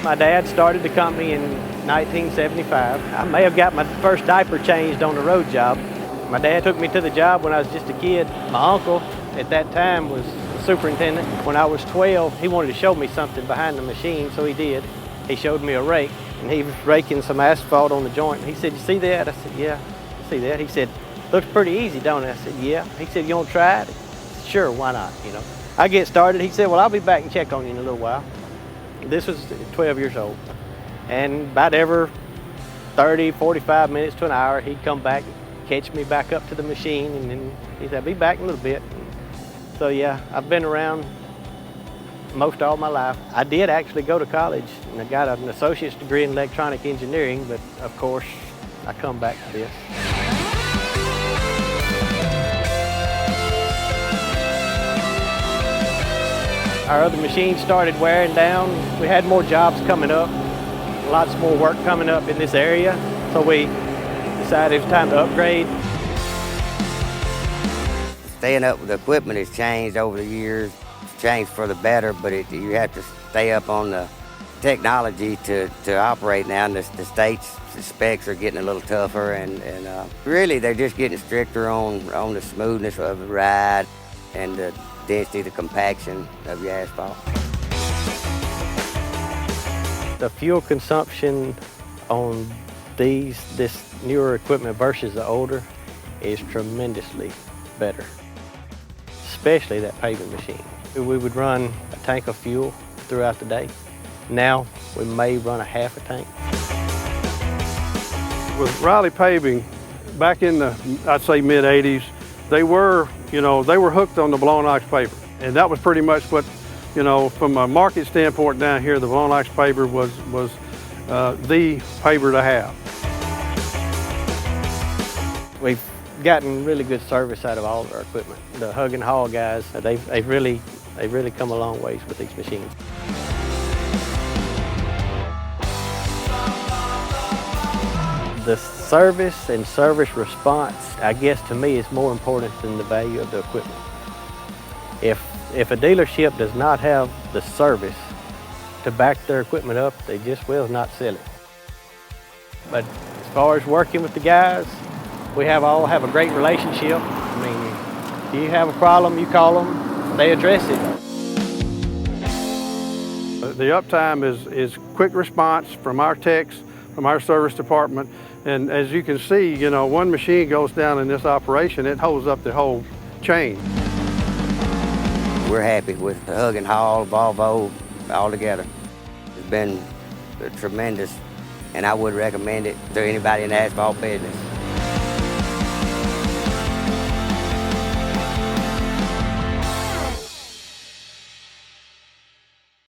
My dad started the company in 1975. I may have got my first diaper changed on the road job. My dad took me to the job when I was just a kid. My uncle at that time was the superintendent. When I was 12, he wanted to show me something behind the machine, so he did. He showed me a rake, and he was raking some asphalt on the joint. He said, "You see that?" I said, "Yeah, I see that." He said, "Looks pretty easy, don't it?" I said, "Yeah." He said, "You want to try it?" "Sure, why not, you know." I get started. He said, "Well, I'll be back and check on you in a little while." This was 12 years old. And about every 30, 45 minutes to an hour, he'd come back, catch me back up to the machine, and then he said, "I'll be back in a little bit." So yeah, I've been around most all my life. I did actually go to college, and I got an associate's degree in electronic engineering, but of course, I come back to this. Our other machines started wearing down. We had more jobs coming up, lots more work coming up in this area, so we decided it was time to upgrade. Staying up with the equipment has changed over the years. It's changed for the better, but you have to stay up on the technology to operate now. And the state's specs are getting a little tougher, and really they're just getting stricter on the smoothness of the ride and the density, the compaction of your asphalt. The fuel consumption on this newer equipment versus the older is tremendously better, especially that paving machine. We would run a tank of fuel throughout the day. Now we may run a half a tank. With Riley Paving, back in the, I'd say mid-'80s, they were hooked on the blown ox paper. And that was pretty much what, from a market standpoint down here, the blown ox paper was the paper to have. We've gotten really good service out of all of our equipment. The hug and haul guys, they've really come a long ways with these machines. The service and service response, I guess to me, is more important than the value of the equipment. If a dealership does not have the service to back their equipment up, they just will not sell it. But as far as working with the guys, we all have a great relationship. I mean, if you have a problem, you call them, they address it. The uptime is quick response from our techs, from our service department. And as you can see, one machine goes down in this operation, it holds up the whole chain. We're happy with the hug and haul, Volvo, all together. It's been tremendous, and I would recommend it to anybody in the asphalt business.